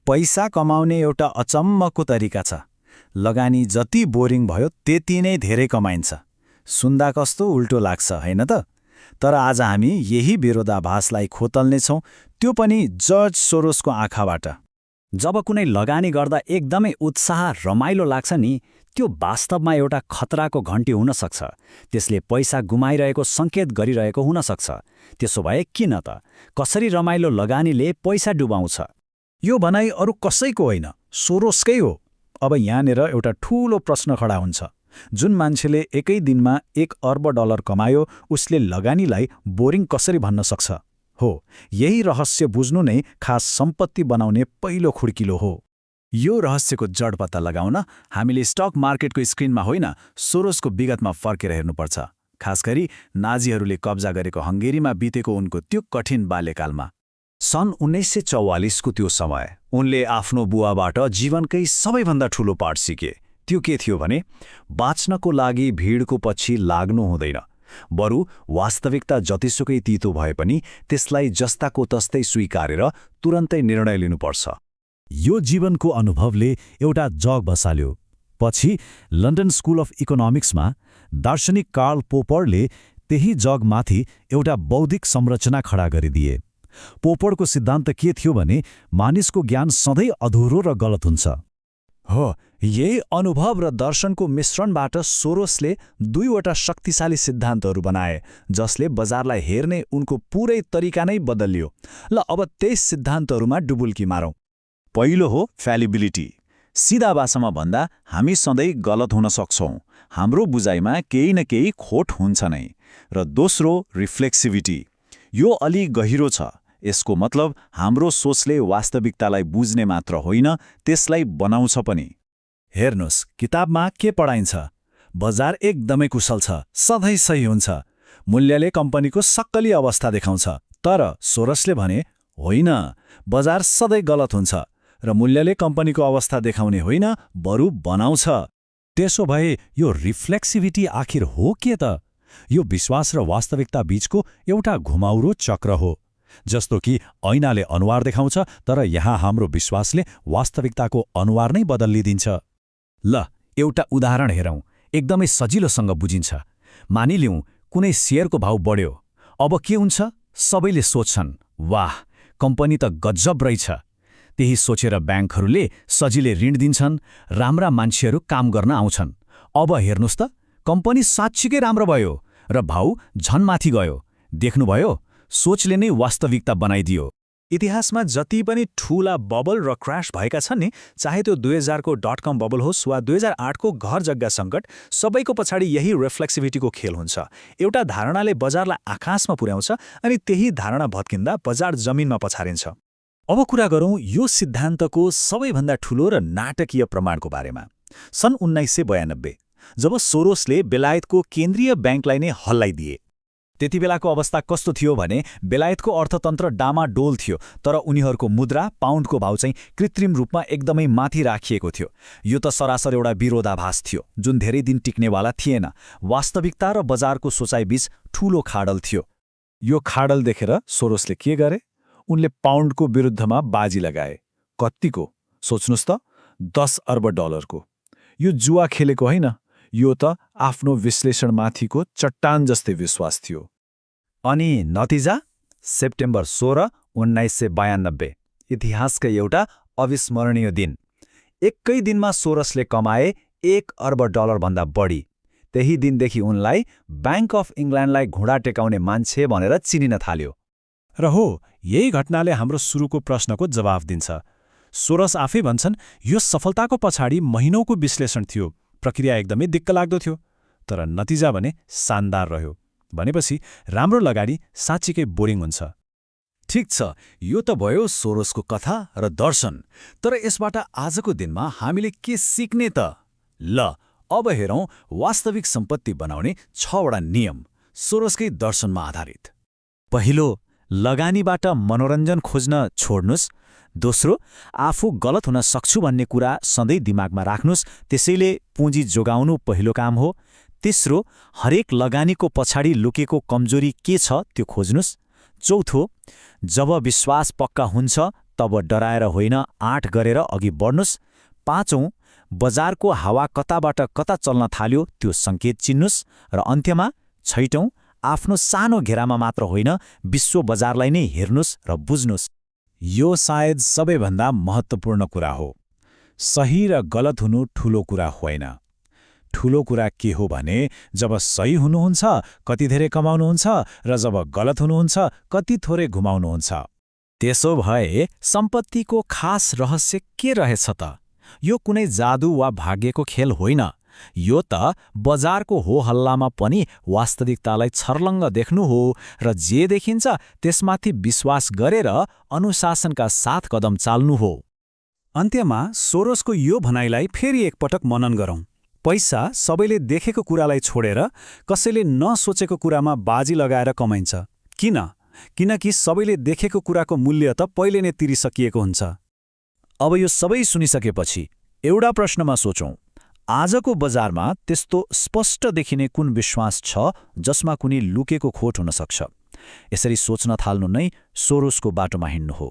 पैसा कमाउने एउटा अचम्मको तरिका छ। लगानी जति बोरिङ भयो त्यति नै धेरै कमाइन्छ। सुन्दा कस्तो उल्टो लाग्छ हैन त? तर आज हामी यही विरोधाभासलाई खोतल्नेछौँ, त्यो पनि जर्ज सोरोसको आँखाबाट। जब कुनै लगानी गर्दा एकदमै उत्साह रमाइलो लाग्छ नि, त्यो वास्तवमा एउटा खतराको घण्टी हुन सक्छ। त्यसले पैसा गुमाइरहेको सङ्केत गरिरहेको हुन सक्छ। त्यसो भए किन त? कसरी रमाइलो लगानीले पैसा डुबाउँछ? यो भनाइ अरू कसैको होइन, सोरोसकै हो। अब यहाँनिर एउटा ठूलो प्रश्न खडा हुन्छ। जुन मान्छेले एकै दिनमा $1 अर्ब कमायो, उसले लगानीलाई बोरिङ कसरी भन्न सक्छ? हो, यही रहस्य बुझ्नु नै खास सम्पत्ति बनाउने पहिलो खुड्किलो हो। यो रहस्यको जड पत्ता लगाउन हामीले स्टक मार्केटको स्क्रिनमा होइन, सोरोसको विगतमा फर्केर हेर्नुपर्छ। खास गरी नाजीहरूले कब्जा गरेको हङ्गेरीमा बितेको उनको त्यो कठिन बाल्यकालमा। सन् 1944 को त्यो समय उनले आफ्नो बुवाबाट जीवनकै सबैभन्दा ठूलो पाठ सिके। त्यो के थियो भने, बाँच्नको लागि भिडको पछि लाग्नु हुँदैन, बरु वास्तविकता जतिसुकै तितो भए पनि त्यसलाई जस्ताको तस्तै स्वीकारेर तुरन्तै निर्णय लिनुपर्छ। यो जीवनको अनुभवले एउटा जग बसाल्यो। पछि लन्डन स्कुल अफ इकोनोमिक्समा दार्शनिक कार्ल पोपरले त्यही जगमाथि एउटा बौद्धिक संरचना खडा गरिदिए। पोपरको सिद्धान्त के थियो भने, मानिसको ज्ञान सधैँ अधुरो र गलत हुन्छ। हो, यही अनुभव र दर्शनको मिश्रणबाट सोरोसले 2वटा शक्तिशाली सिद्धान्तहरू बनाए, जसले बजारलाई हेर्ने उनको पुरै तरिका नै बदलियो। ल अब त्यही सिद्धान्तहरूमा डुबुल्की मारौँ। पहिलो हो फ्यालिबिलिटी। सिधा भाषामा भन्दा हामी सधैँ गलत हुन सक्छौँ, हाम्रो बुझाइमा केही न केही खोट हुन्छ नै। र दोस्रो रिफ्लेक्सिभिटी। यो अलि गहिरो छ। यसको मतलब हाम्रो सोचले वास्तविकतालाई बुझ्ने मात्र होइन, त्यसलाई बनाउँछ पनि। हेर्नुस्, किताबमा के पढाइन्छ? बजार एकदमै कुशल छ, सधैँ सही हुन्छ, मूल्यले कम्पनीको सक्कली अवस्था देखाउँछ। तर सोरोसले भने होइन, बजार सधैँ गलत हुन्छ र मूल्यले कम्पनीको अवस्था देखाउने होइन, बरु बनाउँछ। त्यसो भए यो रिफ्लेक्सिभिटी आखिर हो के त? यो विश्वास र वास्तविकता बीचको एउटा घुमाउरो चक्र हो। जस्तो कि ऐनाले अनुहार देखाउँछ, तर यहाँ हाम्रो विश्वासले वास्तविकताको अनुहार नै बदलिदिन्छ। ल एउटा उदाहरण हेरौँ, एकदमै सजिलोसँग बुझिन्छ। मानिलिउँ कुनै सेयरको भाउ बढ्यो। अब के हुन्छ? सबैले सोच्छन्, वाह, कम्पनी त गजब रहेछ। त्यही सोचेर ब्याङ्कहरूले सजिलै ऋण दिन्छन्, राम्रा मान्छेहरू काम गर्न आउँछन्। अब हेर्नुस् त, कम्पनी साँच्चीकै राम्रो भयो र भाउ झन्माथि गयो। देख्नुभयो? सोचले नै वास्तविकता बनाइदियो। इतिहासमा जति पनि ठूला बबल र क्रास भएका छन् नि, चाहे त्यो 2000 को .com बबल होस् वा 2008 को घर जग्गा सङ्कट, सबैको पछाडि यही रिफ्लेक्सिभिटीको खेल हुन्छ। एउटा धारणाले बजारलाई आकाशमा पुर्याउँछ अनि त्यही धारणा भत्किँदा बजार जमिनमा पछारिन्छ। अब कुरा गरौँ यो सिद्धान्तको सबैभन्दा ठूलो र नाटकीय प्रमाणको बारेमा। सन् 1992 जब सोरोसले बेलायतको केन्द्रीय ब्याङ्कलाई नै हल्लाइदिए। त्यति बेलाको अवस्था कस्तो थियो भने, बेलायतको अर्थतन्त्र डामाडोल थियो, तर उनीहरूको मुद्रा पाउन्डको भाउ चाहिँ कृत्रिम रूपमा एकदमै माथि राखिएको थियो। यो त सरासर एउटा विरोधाभास थियो, जुन धेरै दिन टिक्नेवाला थिएन। वास्तविकता र बजारको सोचाइबीच ठूलो खाडल थियो। यो खाडल देखेर सोरोसले के गरे? उनले पाउन्डको विरुद्धमा बाजी लगाए। कतिको? सोच्नुस् त, $10 अर्ब। यो जुवा खेलेको होइन, यो त आफ्नो विश्लेषणमाथिको चट्टान जस्तै विश्वास थियो। अनि नतिजा? सेप्टेम्बर 16, 1992, इतिहासकै एउटा अविस्मरणीय दिन। एकै दिनमा सोरोसले कमाए $1 अर्ब भन्दा बढी। त्यही दिनदेखि उनलाई ब्याङ्क अफ इङ्ल्यान्डलाई घुँडा टेकाउने मान्छे भनेर चिनिन थाल्यो। र हो, यही घटनाले हाम्रो सुरुको प्रश्नको जवाफ दिन्छ। सोरोस आफै भन्छन्, यो सफलताको पछाडि महिनौको विश्लेषण थियो। प्रक्रिया एकदमै दिक्कलाग्दो थियो, तर नतिजा भने शानदार रह्यो। भनेपछि राम्रो लगानी साँच्चीकै बोरिङ हुन्छ। ठिक छ, यो त भयो सोरोसको कथा र दर्शन। तर यसबाट आजको दिनमा हामीले के सिक्ने त? ल अब हेरौँ वास्तविक सम्पत्ति बनाउने 6वटा नियम, सोरोसकै दर्शनमा आधारित। पहिलो, लगानीबाट मनोरञ्जन खोज्न छोड्नुस्। दोस्रो, आफू गलत हुन सक्छु भन्ने कुरा सधैँ दिमागमा राख्नुस्, त्यसैले पुँजी जोगाउनु पहिलो काम हो। तेस्रो, हरेक लगानीको पछाडि लुकेको कमजोरी के छ त्यो खोज्नुस्। चौथो, जब विश्वास पक्का हुन्छ तब डराएर होइन, आँट गरेर अघि बढ्नुस्। 5औं, बजारको हावा कताबाट कता चल्न थाल्यो त्यो सङ्केत चिन्नुस्। र अन्त्यमा 6औं, आफ्नो सानो घेरामा मात्र होइन, विश्व बजारलाई नै हेर्नुस् र बुझ्नुस्। यो सायद सबैभन्दा महत्त्वपूर्ण कुरा हो। सही र गलत हुनु ठूलो कुरा होइन। ठूलो कुरा के हो भने जब सही हुनुहुन्छ कति धेरै कमाउनुहुन्छ र जब गलत हुनुहुन्छ कति थोरै घुमाउनुहुन्छ। त्यसो भए सम्पत्तिको खास रहस्य के रहेछ त? यो कुनै जादु वा भाग्यको खेल होइन। यो त बजारको हो हल्लामा पनि वास्तविकतालाई छर्लङ्ग देख्नु हो र जे देखिन्छ त्यसमाथि विश्वास गरेर अनुशासनका साथ कदम चाल्नु हो। अन्त्यमा सोरोसको यो भनाइलाई फेरि एकपटक मनन गरौँ। पैसा सबैले देखेको कुरालाई छोडेर कसैले नसोचेको कुरामा बाजी लगाएर कमाइन्छ। किन? किनकि सबैले देखेको कुराको मूल्य त पहिले नै तिरिसकिएको हुन्छ। अब यो सबै सुनिसकेपछि एउटा प्रश्नमा सोचौँ। आजको बजारमा त्यस्तो स्पष्ट देखिने कुन विश्वास छ जसमा कुनै लुकेको खोट हुन सक्छ? यसरी सोच्न थाल्नु नै सोरोसको बाटोमा हिँड्नु हो।